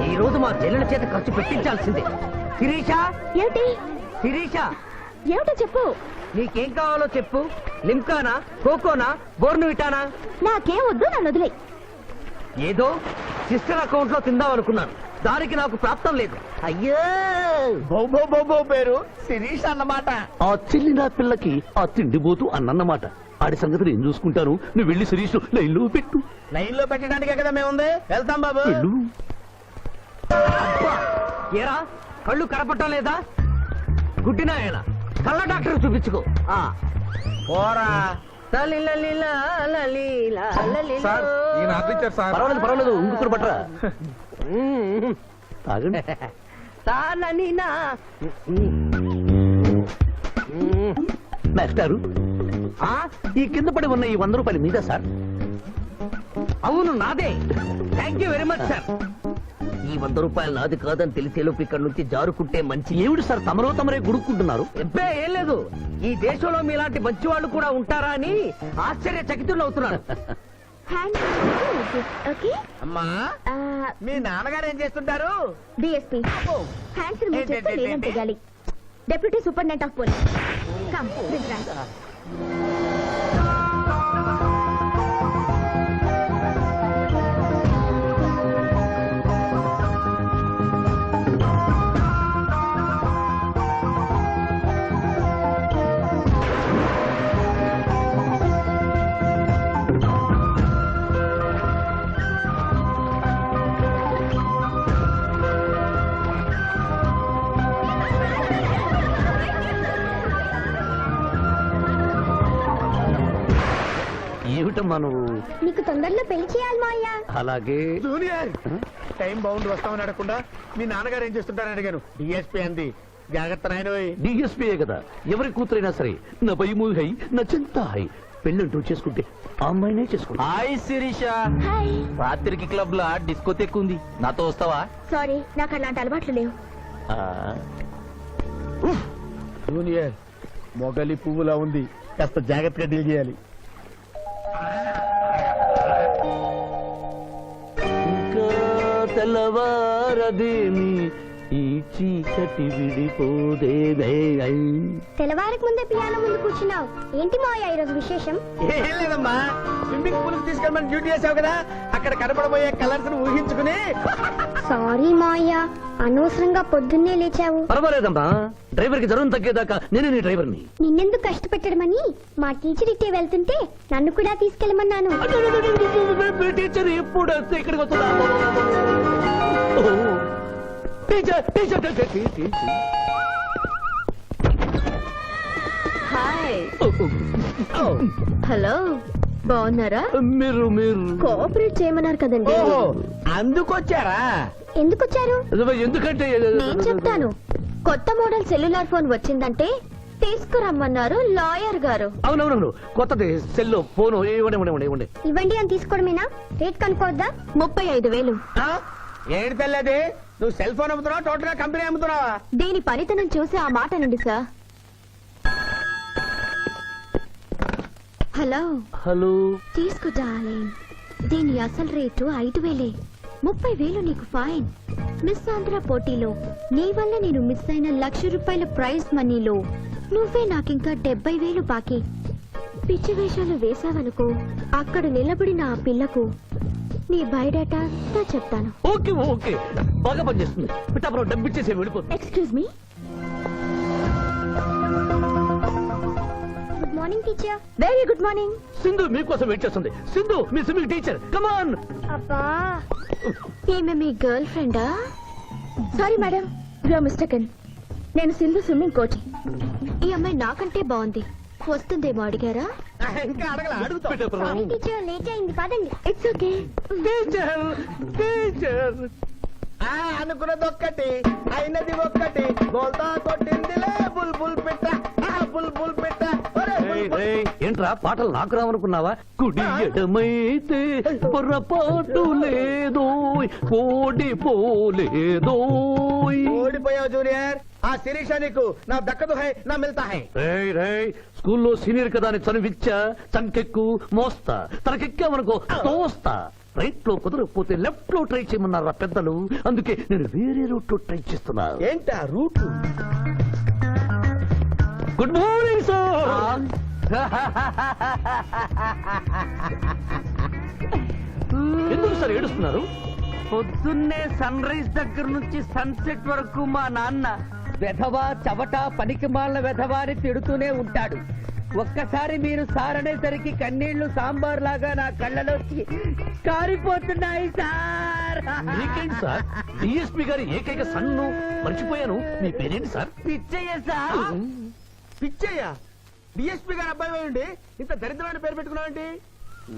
ఈ రోజు మా చెల్లెల చేత ఖర్చు పెట్టించాల్సిందే. శిరీష, ఏమిటి శిరీష, ఏమిటో చెప్పు. నీకేం కావాలో చెప్పు. లిమ్కానా, కోకోనా, బోర్నువిటానా? నాకేం వద్దు, నన్ను వదిలే. ఏదో సిస్టర్ అకౌంట్ లో తిందాం అనుకున్నాను. దానికి నాకు ప్రాప్తం లేదు. అయ్యో, బౌబో పేరు శిరీష్ అన్నమాట. ఆ చెల్లిన పిల్లకి ఆ తిండిపోతూ అన్నమాట. ఆడి సంగతి నేను చూసుకుంటాను. నువ్వు వెళ్ళి శిరీష్ లైన్లో పెట్టు. లైన్ లో పెట్టడానికే కదా మేముంది. వెళ్తాం బాబు. వెళ్ళు. అబ్బా, ఏరా కళ్ళు కనపడటం లేదా? గుడ్డినాయన కళ్ళ డాక్టర్ చూపించుకో. పోరా. పర్వాలేదు ఇంకొకరు పట్టరా. తాగండి. మాస్టారు, ఈ కింద పడి ఉన్న ఈ 100 రూపాయలు మీద సార్? అవును, నాదే. Thank you very much sir. ఈ 100 రూపాయలు నాది కాదని తెలిసేలోపు ఇక్కడ నుంచి జారుకుంటే మంచి. ఏమిటి సార్ తమరే గుడుక్కుంటున్నారు? ఎబ్బే ఏం లేదు. ఈ దేశంలో మీలాంటి మంచి వాళ్ళు కూడా ఉంటారా అని ఆశ్చర్యచకితులు అవుతున్నారు. ఓకే. అమ్మా, మీ నాన్నగారు ఏం చేస్తుంటారు? డిఎస్పీ హ్యాండ్స్ రిమూవ్ చేస్తే లేనం తెగాలి. Deputy superintendent of police. Come this rank. ఏమిటమ్మా నువ్వు? నీకు తొందరలో పెళ్లి చేయాలి మావయ్య. అలాగే. జూనియర్, టైం బాగుండి వస్తామని అడగకుండా మీ నాన్నగారు ఏం చేస్తుంటారని అడిగాను. డిఎస్పీ అంది. జాగ్రత్త నాయనోయ్. డిఎస్పీయే కదా, ఎవరి కూతురైనా సరే నా భయము హై, నా చింత హై. పెళ్ళంటూ చేసుకుంటే ఆ అమ్మాయినే చేసుకుంటా. Hi Sirisha, hi. రాత్రికి క్లబ్ లా డిస్కోతెక్ ఉంది, నాతో వస్తావా? సారీ, నాకు అలాంటి అలవాట్లు లేవు. జూనియర్, మొగలి పువ్వులా ఉంది, కాస్త జాగ్రత్తగా డీల్ చేయాలి. ఇంకా తెల్లవారదేమి ఈ చీకటి విడిపోదేవే. తెల్లవారికి ముందే పియానో ముందు కూర్చున్నావు. ఏంటి మావయ్య ఈరోజు విశేషం? ఏం లేదమ్మా, స్విమ్మింగ్ పూల్ కి తీసుకెళ్ళమని డ్యూటీ చేసావు కదా, అక్కడ కనపడబోయే కలర్స్ ని ఊహించుకుని. సారీ మావయ్య, అనవసరంగా పొద్దున్నే లేచావు. పర్వాలేదమ్మా, డ్రైవర్ కి జ్వరం తగ్గేదాకా నేనే నీ డ్రైవర్ని. నిన్నెందుకు కష్టపెట్టడమని మా టీచర్ ఇట్టే వెళ్తుంటే నన్ను కూడా తీసుకెళ్ళమన్నాను. టీచర్ ఎప్పుడు వస్తే ఇక్కడికి వస్తుందా? హాయ్. హలో, బాగున్నారా? మీరు కోఆపరేట్ చేయమన్నారు కదండి. ఓహో, అందుకొచ్చారా? ఎందుకు వచ్చారు? ఎందుకంటే నేను చెప్తాను. కొత్త మోడల్ సెల్యులార్ ఫోన్ వచ్చిందంటే తీసుకురమ్మన్నారు లాయర్ గారు. అవునవును, కొత్తది సెల్లో ఫోను. ఇవ్వండి. ఇవ్వండి అని తీసుకోవడమేనా? రేట్ కనుక్కోవద్దా? 35,000. ఏడు తెల్లది, నువ్వు సెల్ ఫోన్ అమ్ముతున్నావా, టోటల్ గా కంపెనీ అమ్ముతున్నావా? దీని పనితనం చూసి ఆ మాట నుండి సార్. హలో హలో తీసుకో డార్లింగ్. దీని అసలు రేటు 5,000. 30,000 నీకు ఫైన్. మిస్ ఆంధ్ర పోటీలో నీ వల్ల నేను మిస్ అయిన ₹1,00,000 ప్రైజ్ మనీలో నువ్వే నాకింకా 70,000 బాకీ. పిచ్చి వేషాలు వేసావనుకో, అక్కడ నిలబడిన ఆ పిల్లకు నీ బయోడేటా అంతా చెప్తాను. ఓకే ఓకే, బాగా పనిచేస్తుంది. పిఠాపురం డబ్బిచ్చేసి వెళ్ళిపోతుంది. Excuse me. Good morning teacher. Very good morning. Sindhu మీకోసం వెయిట్ చేస్తుంది. సింధు మీ స్విమ్మింగ్ టీచర్, కమాన్. అబ్బా ఈమె మీ గర్ల్ ఫ్రెండా? Sorry madam, you are mistaken. నేను సింధు స్విమ్మింగ్ కోచ్. ఈ అమ్మాయి నాకంటే బాగుంది. వస్తుందేమో అడిగారా? ఇంకా అడగల, అడుగుతా. సారీ టీచర్, లేట్ అయింది పదండి. It's okay. టీచర్ టీచర్, అనుకున్నది ఒక్కటి, అయినది ఒక్కటి. బోల్తా కొట్టిందిలే బుల్ బుల్ పిట్ట, బుల్ బుల్ పిట్ట. ఒరే బుల్ బుల్. ఏంట్రా పాటలు నాకు రావనుకున్నావా? కుడి ఎడమైతే పొరపాటు లేదో, ఓడిపోలేదో. ఓడిపోయావు జూనియర్. ఆ శిరీష నీకు నా దక్కదు హై, నా మిల్తా హై. స్కూల్లో సీనియర్ కదా అని చనువిచ్చా, చంకెక్కు మోస్తా, తనకెక్కామనుకో తోస్తా. రైట్ లో కుదరకపోతే లెఫ్ట్ లో ట్రై చేయమన్నారా పెద్దలు, అందుకే నేను వేరే రూట్ లో ట్రై చేస్తున్నా. ఏంటా రూట్? Good morning sir. ఎందుకు సార్ ఏడుస్తున్నారు? పొద్దున్నే సన్ రైజ్ దగ్గర నుంచి సన్సెట్ వరకు మా నాన్న వెధవా చవట పనికిమాలిన వెధవా అని తిడుతూనే ఉంటాడు. ఒక్కసారి మీరు సార్ అనేసరికి కన్నీళ్లు సాంబార్ లాగా నా కళ్ళలోకి కారిపోతున్నాయి సార్. మీకేంటి సార్, డిఎస్పీ గారి ఏకైక సన్ను మర్చిపోయాను. మీ పేరేంటి sir? Pichayya sir. Pichayya? DSP గారి అబ్బాయి ఉండి ఇంత దరిద్రమైన పేరు పెట్టుకున్నావేంటి?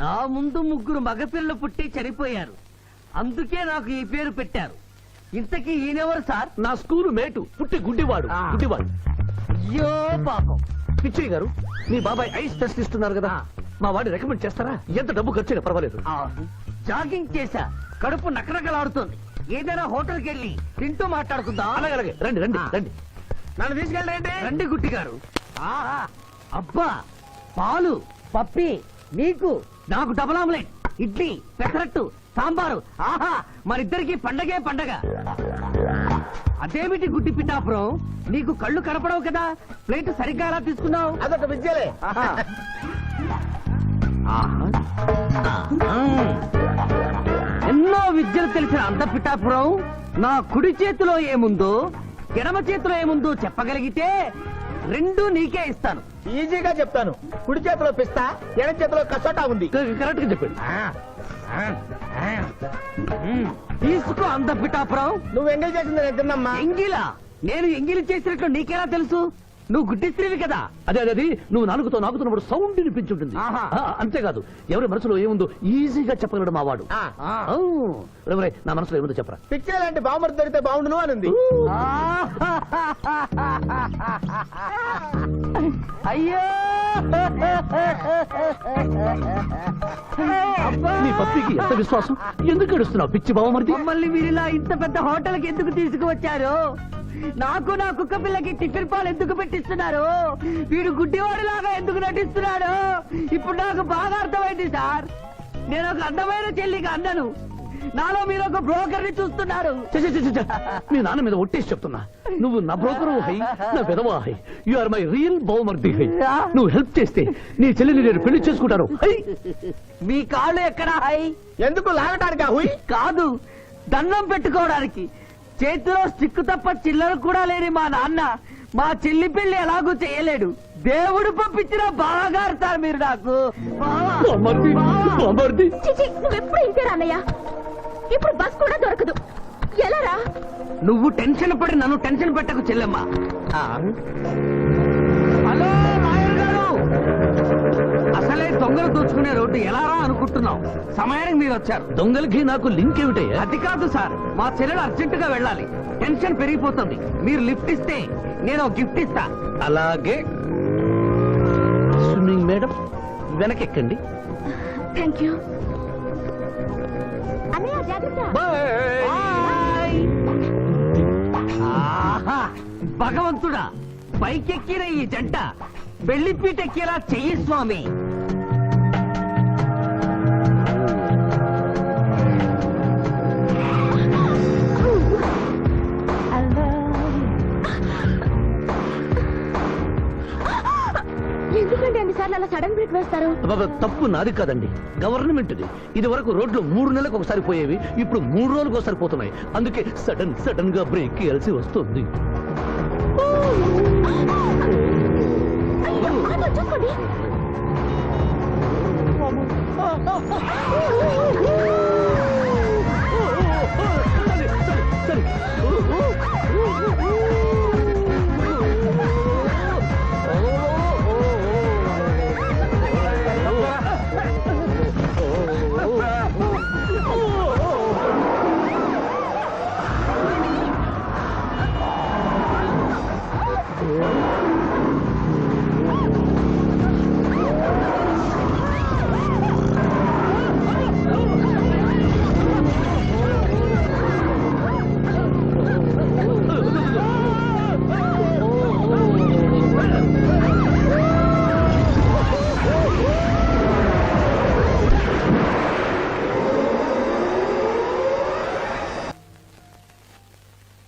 నా ముందు 3 మగపిల్లలు పుట్టి చనిపోయారు, అందుకే నాకు ఈ పేరు పెట్టారు. ఇంతకీ ఈయనెవరు సార్? నా స్కూలు మేటు, పుట్టి గుడ్డివాడు. గుడ్డివాడు. అయ్యో పాపం. పిచ్చయ్య గారు, మీ బాబాయ్ ఐస్ టెస్ట్ ఇస్తున్నారు కదా, మా వాడిని రికమెండ్ చేస్తారా? ఎంత డబ్బు ఖర్చు అయినా పర్వాలేదు. జాగింగ్ చేశా, కడుపు నకనకలాడుతోంది. ఏదైనా హోటల్కి వెళ్ళి తింటూ మాట్లాడుకుందాం. అలాగే అలాగే, రండి రండి రండి. నన్ను తీసుకెళ్ళండి. రండి గుట్టి గారు. ఆహా, అబ్బా, పాలు పప్పి, నీకు నాకు డబుల్ ఆమ్లెట్, ఇడ్లీ పెసరట్టు సాంబారు. ఆహా, మరిద్దరికి పండగే పండగ. అదేమిటి గుడ్డి పిఠాపురం, నీకు కళ్ళు కనపడవు కదా, ప్లేట్ సరిగ్గా ఎలా తీసుకున్నావు? అదొక విద్యలే. ఆహా. ఎన్నో విద్యలు తెలిసిన అంత పిఠాపురం నా కుడి చేతిలో ఏముందో ఎడమ చేతిలో ఏముందో చెప్పగలిగితే 2 నీకే ఇస్తాను. ఈజీగా చెప్తాను. కుడి చేతిలో పిస్తా, ఎడం చేతిలో కసోటా ఉంది. కరెక్ట్ గా చెప్పండి. తీసుకో అంత పిఠాపురం. నువ్వు ఎంగేజ్ చేసింది నేను తిన్నమ్మా. ఎంగిలా? నేను ఎంగిలి చేసినట్లు నీకెలా తెలుసు? నువ్వు గుడ్డిస్త్రీవి కదా. అదే అదే, నువ్వు నాలుగుతో నాకుతున్నప్పుడు సౌండ్ వినిపించుంటుంది. ఆహా. అంతేకాదు, ఎవరి మనసులో ఏముందో ఈజీగా చెప్పగలడు మా వాడు. నా మనసులో ఏముందో చెప్పరా. పిచ్చే లాంటి బావమరి దొరికితే బాగుండును అనుంది. అయ్యో, నీ పప్పికి ఎంత విశ్వాసం, ఎందుకు ఏడుస్తున్నావు పిచ్చి బావమరిది? మమ్మల్ని వీరిలా ఇంత పెద్ద హోటల్కి ఎందుకు తీసుకువచ్చారు? నాకు నా కుక్క పిల్లకి టిఫిన్ పాలు ఎందుకు పెట్టిస్తున్నారు? వీడు గుడ్డివాడిలాగా ఎందుకు నటిస్తున్నాడు? ఇప్పుడు నాకు బాగా అర్థమైంది సార్. నేను ఒక అందమైన చెల్లికి అందను, నాలో మీరు ఒక బ్రోకర్ ని చూస్తున్నారు. ఛ, ఛ, ఛ, ఛ, ఛ. మీ నాన్న మీద ఒట్టేసి చెప్తున్నా, నువ్వు నా బ్రోకరు హై, నా విధవా హై. యు ఆర్ మై రియల్ బావమర్ది హై. నువ్వు హెల్ప్ చేస్తే నీ చెల్లిని నేను పెళ్లి చేసుకుంటాను. మీ కాళ్ళు ఎక్కడా హై? ఎందుకు లాగటానికి హుయ్? కాదు, దండం పెట్టుకోవడానికి. చేతిలో స్టిక్ తప్ప చిల్లర కూడా లేని మా నాన్న మా చెల్లి పెళ్లి ఎలాగూ చేయలేడు. దేవుడు పంపించిన బాగా సార్ మీరు నాకు. బావమర్ది, బావమర్ది. చిచి, నువ్వెప్పుడు ఇంతే అన్నయ్య. ఇప్పుడు బస్ కూడా దొరకదు. ఎలా రా? నువ్వు టెన్షన్ పడి నన్ను టెన్షన్ పెట్టకు చెల్లెమ్మ. హలో మాయర్ గారు, అసలే దొంగలు దోచుకునే రోడ్డు ఎలా రా అనుకుంటున్నావు? సమయానికి మీరు వచ్చారు. దొంగలకి నాకు లింక్ ఏమిటయ్యా? అది కాదు సార్, మా చెల్లెలు అర్జెంట్ గా వెళ్ళాలి. టెన్షన్ పెరిగిపోతుంది. మీరు లిఫ్ట్ ఇస్తే నేను గిఫ్ట్ ఇస్తా. అలాగే. స్విమ్మింగ్ మేడం, వెనకెక్కండి. థ్యాంక్ యూ అన్నయ్య. జాగ్రత్త. బాయ్. ఆహా, భగవంతుడా, పైకెక్కిన ఈ జంట వెళ్లిపీటెక్కేలా చెయ్యి స్వామి. ఎన్నిసార్లు అలా సడన్ బ్రేక్ వేస్తారు? అబ్బబ్బ, తప్పు నాది కాదండి, గవర్నమెంట్ది. ఇది వరకు రోడ్లు 3 నెలలకు ఒకసారి పోయేవి, ఇప్పుడు 3 రోజులకు ఒకసారి పోతున్నాయి. అందుకే సడన్ గా బ్రేక్ వేయాల్సి వస్తుంది. చూసుకోండి.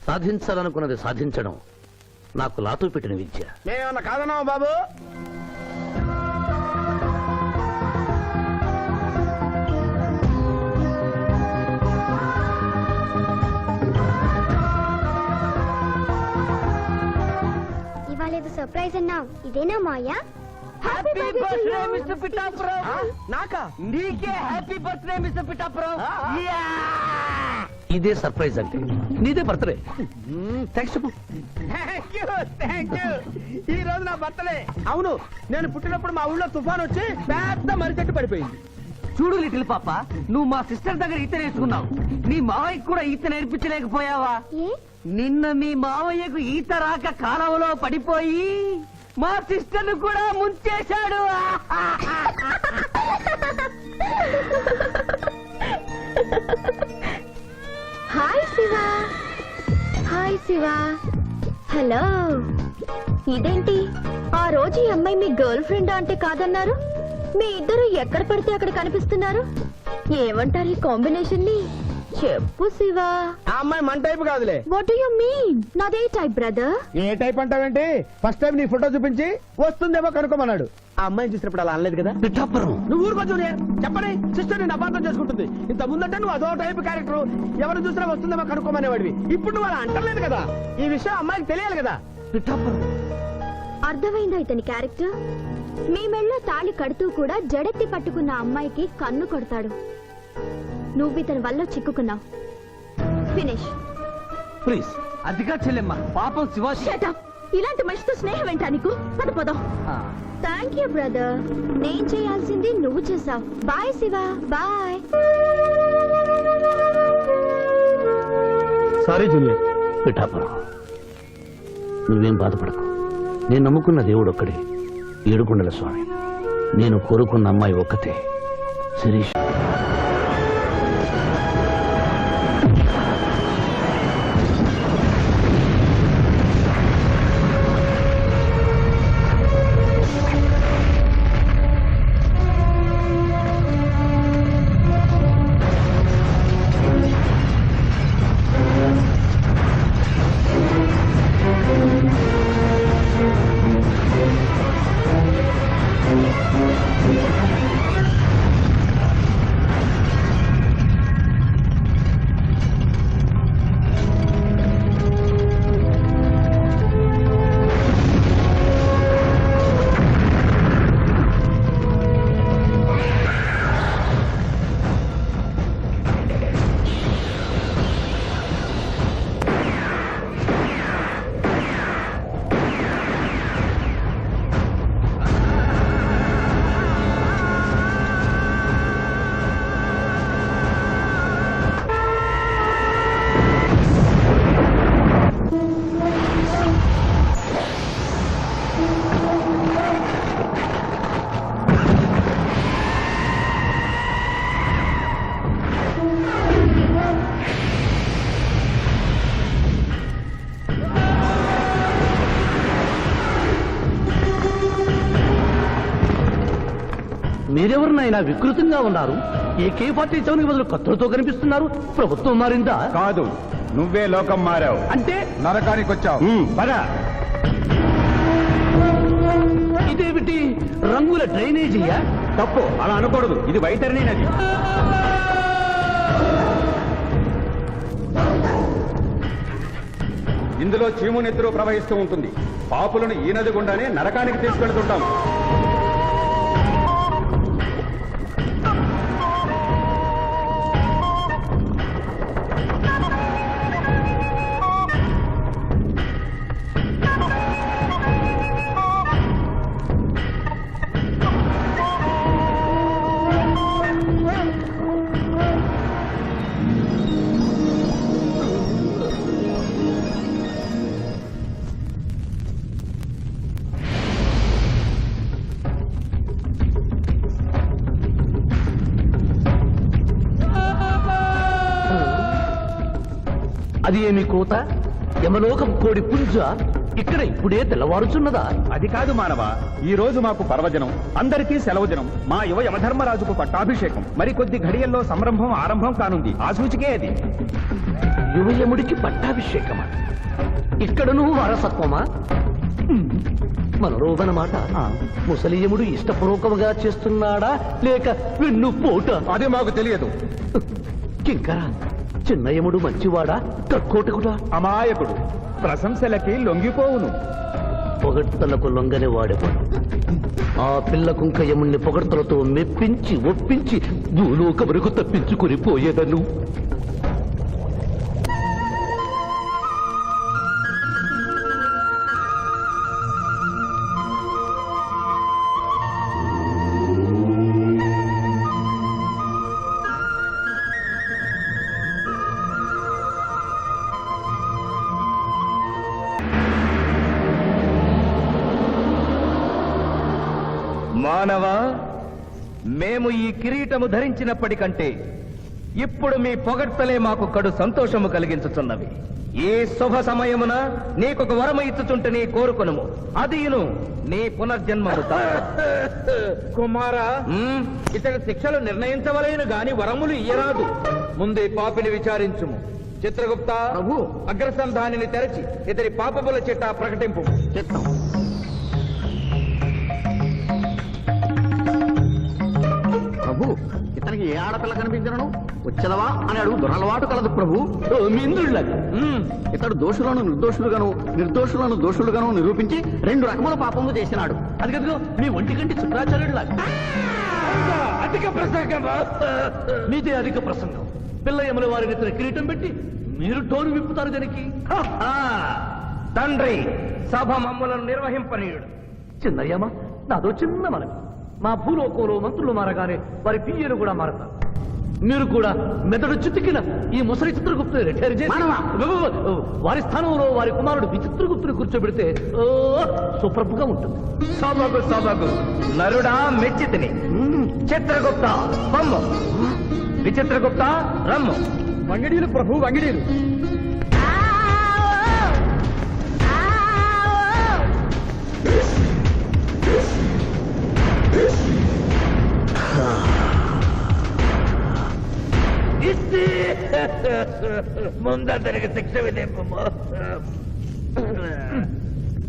సాధించాలనుకున్నది సాధించడం నాకు లాతో పెట్టిన విద్య. మేమేమన్నా కాదన్నావా బాబు? ఇవాళ ఏదో సర్ప్రైజ్ అన్నావు, ఇదేనా Maya? Happy birthday mister Pithapuram. నాకా? నీకే హ్యాపీ బర్త్డే మిస్టర్ పిఠాపురం. ఇదే సర్ప్రైజ్ అంటే. నీదే బర్త్డే. థ్యాంక్స్ చెప్పు. Thank you. ఈ రోజు నా బర్త్డే. అవును, నేను పుట్టినప్పుడు మా ఊళ్ళో తుఫాన్ వచ్చి పెద్ద మర్రి చెట్టు పడిపోయింది. చూడు లిటిల్ పాప, నువ్వు మా సిస్టర్ దగ్గర ఈత నేర్చుకున్నావు. నీ మావయ్యకు కూడా ఈత నేర్పించలేకపోయావా? ఏ? నిన్న మీ మావయ్యకు ఈత రాక కాలువలో పడిపోయి మా సిస్టర్ కూడా ముంచేశాడు. Hi Shiva. Hi Shiva. Hello. ఇదేంటి ఆ రోజు ఈ అమ్మాయి మీ గర్ల్ ఫ్రెండ్ అంటే కాదన్నారు? మీ ఇద్దరు ఎక్కడ పడితే అక్కడ కనిపిస్తున్నారు. ఏమంటారు ఈ కాంబినేషన్ ని? చెప్పు శివ. ఆ అమ్మాయి మన టైప్ కాదులే. What do you mean? నాదే టైప్ బ్రదర్. ఏ టైప్ అంటావేంటి? ఫస్ట్ టైం నీ ఫోటో చూపించి వస్తుందేమో కనుక్కోమన్నాడు. ఆ అమ్మాయిని చూసినప్పుడు అలా అనలేదు కదా. పిఠాపురం, నువ్వు ఊరుకో జూనియర్. చెప్పని సిస్టర్ నేను అపార్థం చేసుకుంటుంది. ఇంత ముందంటే నువ్వు అదో టైప్ క్యారెక్టర్, ఎవరు చూసినా వస్తుందేమో కనుక్కోమనేవాడివి. ఇప్పుడు నువ్వు అలా అంటలేదు కదా. ఈ విషయం అమ్మాయికి తెలియాలి కదా. పిఠాపురం. అర్థమైందా ఇతని క్యారెక్టర్? మీ మెళ్ళో తాళి కడుతూ కూడా జడెత్తి పట్టుకున్న అమ్మాయికి కన్ను కొడతాడు. నువ్వు ఇతని వల్ల చిక్కుకున్నావు. ఫినిష్. ప్లీజ్. అదిగా చెల్లెమ్మ, పాపం శివాజీ. Shut up. ఇలాంటి మనిషితో స్నేహం ఏంటా నీకు? పద పదం. Thank you brother. నేను చేయాల్సింది నువ్వు చేసావు. Bye Siva. Bye. Sorry junior. Pithapuram, నువ్వేం బాధపడకు. నేను నమ్ముకున్న దేవుడు ఒక్కడే, ఏడుకొండల స్వామి. నేను కోరుకున్న అమ్మాయి ఒక్కతే, శిరీష్. మీరెవరినైనా వికృతంగా ఉన్నారు. AK-47 బదులు కత్తులతో కనిపిస్తున్నారు. ప్రభుత్వం మారిందా? కాదు, నువ్వే లోకం మారావు. అంటే నరకానికి వచ్చావు. పద. ఇదేమిటి రంగుల డ్రైనేజీయా? తప్పు, అలా అనకూడదు. ఇది వైతరణి నది. ఇందులో చీము నెత్తురు ప్రవహిస్తూ ఉంటుంది. పాపులను ఈ నది గుండానే నరకానికి తీసుకెళ్తుంటాం. అది ఏమి కోత? యమలోకం కోడి పుంజ ఇక్కడ ఇప్పుడే తెల్లవారుచున్నదా? అది కాదు మానవ, ఈ రోజు మాకు పర్వదినం, అందరికీ సెలవు దినం. మా యువ యమధర్మరాజుకు పట్టాభిషేకం. మరికొద్ది ఘడియల్లో సంరంభం ఆరంభం కానుంది. ఆ సూచికే అది. యువయముడికి పట్టాభిషేకమా? ఇక్కడను వారసత్వమా? మనరోవనమాట. ముసలియముడు ఇష్టపూర్వకముగా చేస్తున్నాడా లేక వెన్ను పోట? అది మాకు తెలియదు. కింకరా, చిన్నయముడు మంచివాడా కక్కోటకుడా? అమాయకుడు, ప్రశంసలకి లొంగిపోవును. పొగడ్తలకు లొంగని వాడెవడు? ఆ పిల్ల కుంకయముణ్ణి పొగడ్తలతో మెప్పించి ఒప్పించి భూలోక వరకు తప్పించుకుని పోయేదను. మానవ, మేము ఈ కిరీటము ధరించినప్పటికంటే ఇప్పుడు మీ పొగడ్తలే మాకు కడు సంతోషము కలిగించుచున్నవి. ఈ శుభ సమయమున నీకొక వరము ఇచ్చుచుంటే కోరుకొనుము. అదియును నీ పునర్జన్మము. కుమారా, ఇతని శిక్షలు నిర్ణయించవలేను గాని వరములు ఇయ్యరాదు. ముందే పాపిని విచారించుము. చిత్రగుప్త ప్రభు, అగ్రసంధానిని తెరచి ఇతని పాపముల చిట్టా ప్రకటింపు. చిత్తం. ప్రభు, ఇతనికి ఏ ఆడపిల్ల కనిపించను వచ్చదవా అని అడుగు దురలవాటు కలదు ప్రభు. ఇంద్రుడిలాగా ఇతడు దోషులను నిర్దోషులుగాను నిర్దోషులను దోషులుగాను నిరూపించి 2 రకముల పాపములు చేసినాడు. అది కదుగో మీ ఒంటికంటి శుక్రాచార్యుడిలాగా. అధిక ప్రసంగం, మీదే అధిక ప్రసంగం. పిల్లయముల వారిని ఇతర కిరీటం పెట్టి మీరు టోరు విప్పుతారు దానికి. తండ్రి, సభ మమ్మలను నిర్వహింపనీయుడు. చిన్నయ్యమ్మ, నాదో చిన్న మనవి. మా భూలోకంలో మంత్రులు మారగానే వారి పియ్యలు కూడా మారతారు. మీరు కూడా మెదడు చితికిన ఈ ముసలి చిత్రగుప్తుని రిటైర్ చేసి వారి స్థానంలో వారి కుమారుడు విచిత్రగుప్తుని కూర్చోబెడితే సుప్రభుగా ఉంటుంది. సభకు సభకు నరుడా మెచ్చితిని. చిత్రగుప్త బొమ్మ, విచిత్రగుప్త రమ్ము. వంగిడీలు ప్రభు, వంగిడీలు. ముందతనికి శిక్ష విధింపు.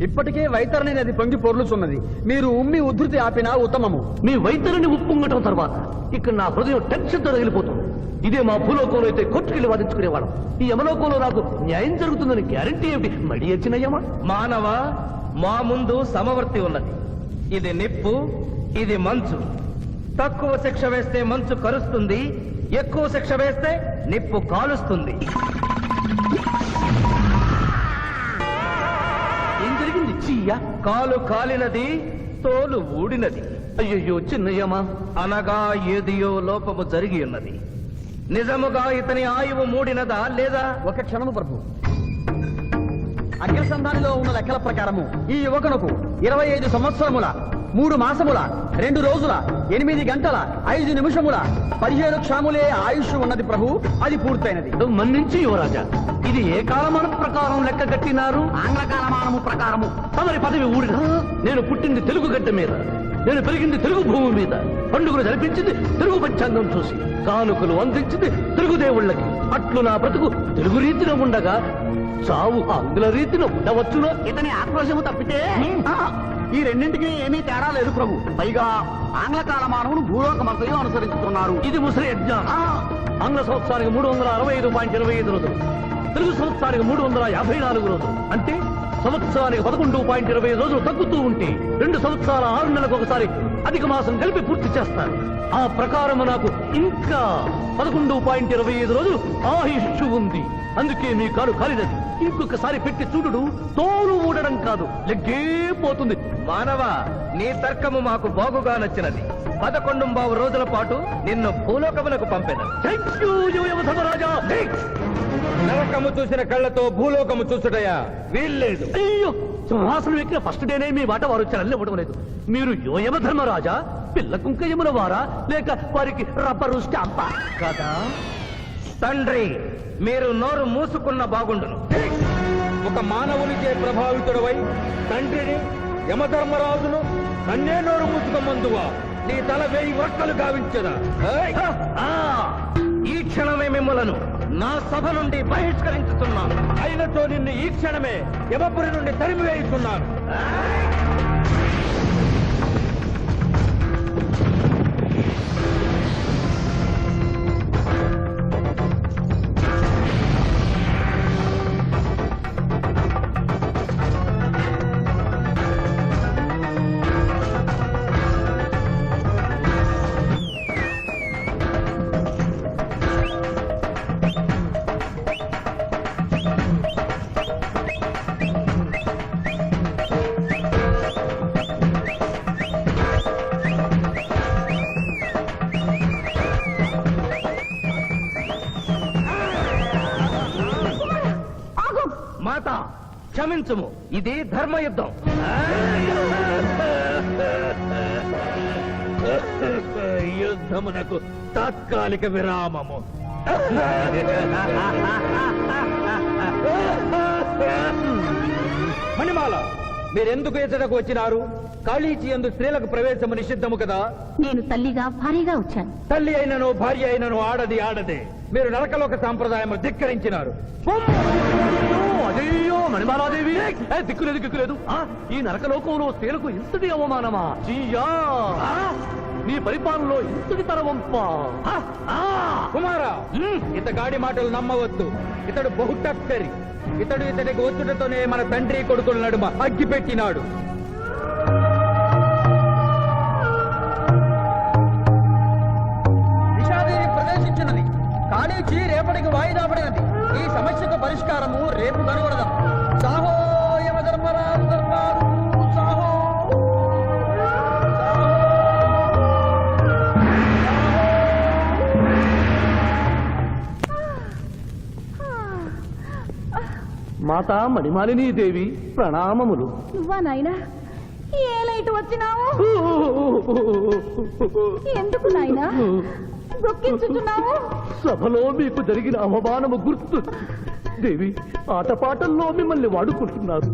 ఇప్పటికే వైతరణి నది పొంగి పొర్లుచున్నది. మీరు ఉమ్మి ఉద్ధృతి ఆపినా ఉత్తమము. మీ వైద్యుని ఉప్పొంగటం తర్వాత ఇక్కడ నా హృదయం టెన్షన్తో రగిలిపోతుంది. ఇదే మా భూలోకంలో అయితే కోర్టుకెళ్ళి వాదించుకునేవాళ్ళం. ఈ యమలోకంలో నాకు న్యాయం జరుగుతుందని గ్యారంటీ ఏమిటి? మడి వచ్చినయ్యమా? మానవ, మా ముందు సమవర్తి ఉన్నది. ఇది నిప్పు, ఇది మంచు. తక్కువ శిక్ష వేస్తే మంచు కరుస్తుంది, ఎక్కువ శిక్ష వేస్తే నిప్పు కాలుస్తుంది. ఏం జరిగింది? చీయ కాలు కాలినది, తోలు ఊడినది. అయ్యయ్యో చిన్నయ్యమా, అనగా ఏదియో లోపము జరిగి ఉన్నది. నిజముగా ఇతని ఆయువు మూడినదా లేదా? ఒక క్షణము ప్రభు. అగ్రసంధానిలో ఉన్న లెక్కల ప్రకారము ఈ యువకునకు 25 సంవత్సరముల 3 మాసముల 2 రోజుల 8 గంటల 5 నిమిషముల 17 క్షాములే ఆయుష్ ఉన్నది ప్రభు. అది పూర్తయినది. మన్నించి యువరాజా, ఇది ఏ కాలమానం ప్రకారం లెక్క కట్టినారు? ఆంగ్ల కాలమానము ప్రకారము. తమరి పదవి ఊడిన. నేను పుట్టింది తెలుగు గడ్డ మీద, నేను పెరిగింది తెలుగు భూమి మీద, పండుగలు జరిపించింది తెలుగు పంచాంగం చూసి, కానుకలు అందించింది తెలుగు దేవుళ్ళకి. అట్లు నా బ్రతుకు తెలుగు రీతిలో ఉండగా చావు ఆంగ్ల రీతిలో ఉండవచ్చునో? ఇతని ఆక్రోశము తప్పితే ఈ రెండింటికి ఏమీ తేడా లేదు ప్రభు. పైగా ఆంగ్ల కాలమానవును భూలోకమంతయు అనుసరించుతున్నారు. ఇది ముసలి యజ్ఞం. ఆంగ్ల సంవత్సరానికి 365.25 రోజులు, తెలుగు సంవత్సరానికి 354 రోజులు. అంటే సంవత్సరానికి 11.25 రోజులు తగ్గుతూ ఉంటే 2 సంవత్సరాల 6 నెలలకు ఒకసారి అధిక మాసం కలిపి పూర్తి చేస్తారు. ఆ ప్రకారం నాకు ఇంకా 11.25 రోజులు ఆయుష్ ఉంది. అందుకే మీ కాలు కాలినది. ఇంకొకసారి పెట్టి చూడు, తోలు ఊడడం కాదు, లెగ్గే పోతుంది. మానవ, నీ తర్కము మాకు బాగుగా నచ్చినది. 11 రోజుల పాటు నిన్ను భూలోకమునకు పంపెను. థ్యాంక్ యూ యమధర్మరాజా. నరకము చూసిన కళ్ళతో భూలోకము చూసుటయా వీల్లేదు. అయ్యో, సింహాసనం ఎక్కిన ఫస్ట్ డేనే మీ మాట వారు వచ్చారని ఇవ్వడం లేదు. మీరు యమధర్మరాజా, పిల్ల కుంకయముల వారా, లేక వారికి రబ్బరు స్టాంపా కదా తండ్రి? మీరు నోరు మూసుకున్న బాగుండును. ఒక మానవునిచే ప్రభావితుడవై తండ్రిని, యమధర్మరాజును నన్నే నోరు మూసుకొమ్మందువా? నీ తల 1000 వక్కలు గావించదా? ఈ క్షణమే మిమ్మలను నా సభ నుండి బహిష్కరించుతున్నాను. అయినతో నిన్ను ఈ క్షణమే యమపురి నుండి తరిమివేయుతున్నాను. మాత, క్షమించుము, ఇది ధర్మయుద్ధం. యుద్ధమునకు తాత్కాలిక విరామము. మణిమాల, మీరెందుకు ఎచ్చటకు వచ్చినారు? కాళీచి యందు స్త్రీలకు ప్రవేశము నిషిద్ధము కదా? నేను తల్లిగా భారీగా వచ్చాను. తల్లి అయినను భార్య అయినను ఆడది ఆడదే. మీరు నరకలోక సాంప్రదాయము ధిక్కరించినారు. అయ్యో మణిమాలాదేవి, దిక్కులేదు దిక్కులేదు. ఈ నరకలోకంలో స్త్రీలకు ఇంతటి అవమానమా? చీయా, నీ పరిపాలనలో ఇంతటి తరవంపా? కుమారా, ఇతగాడి మాటలు నమ్మవద్దు. ఇతడు బహుటక్కరి. ఇతడికి వచ్చుటతోనే మన తండ్రి కొడుకుల నడుమ అగ్గి పెట్టినాడు. విషాదేవి ప్రవేశించినది. కాళీచి రేపటికి వాయిదా పడినది. ఈ సమస్యకు పరిష్కారము రేపు కనుగొడదాం. సాహో యమధర్మరాజు దర్బారు, సాహో. మాతా మణిమాలినీ దేవి ప్రణామములు. నువ్వా నాయనా? ఏ లైట్ వచ్చినావు? ఎందుకు నాయనా దుఃఖించుతున్నావు? సభలో మీకు జరిగిన అవమానము గుర్తు. దేవి, ఆటపాటల్లో మిమ్మల్ని వాడుకుంటున్నారు.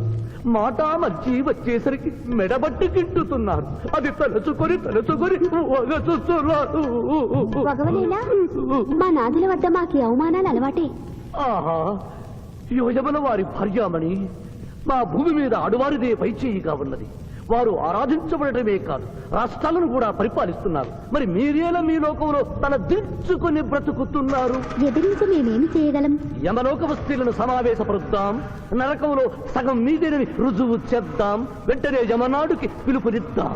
మాట మధ్య వచ్చేసరికి మెడబట్టి గిట్టుతున్నారు. అది తలుచుకొని వగచుస్తున్నారు. భగవనేలా మా నాదుల వద్ద మాకు అవమానాలు అలవాటే. ఆహా, యోజముల వారి భార్యామణి మా భూమి మీద ఆడువారిదే పైచేయిగా ఉన్నది. వారు ఆరాధించబడటమే కాదు, రాష్ట్రాలను కూడా పరిపాలిస్తున్నారు. మరి మీరేలా మీ లోకంలో తన దించుకొని బ్రతుకుతున్నారు? ఎదిరించి మేమేమి చేయగలం? యమలోక వస్తువులను సమావేశపరుద్దాం, నరకంలో సగం మీదేనని రుజువు చేద్దాం. వెంటనే యమనాడుకి పిలుపునిద్దాం.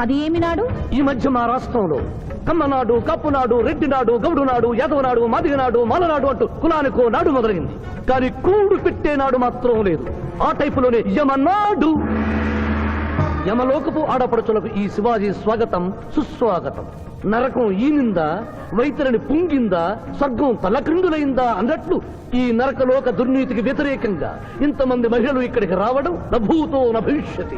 అది ఏమి నాడు? ఈ మధ్య మా రాష్ట్రంలో కమ్మనాడు, కప్పునాడు, రెడ్డినాడు, గౌడునాడు, యాదవనాడు, మాదిగనాడు, మాలనాడు అంటూ కులానికో నాడు మొదలైంది. కానీ కూడు పెట్టేనాడు మాత్రం లేదు. ఆ టైపులోనే యమనాడు. యమలోకపు ఆడపడుచులకు ఈ శివాజీ స్వాగతం సుస్వాగతం. నరకం ఈనిందా, వైతరిని పుంగిందా, స్వర్గం తలక్రిందులైందా అన్నట్లు ఈ నరకలోక దుర్నీతికి వ్యతిరేకంగా ఇంతమంది మహిళలు ఇక్కడికి రావడం నభూతో నభవిష్యతి.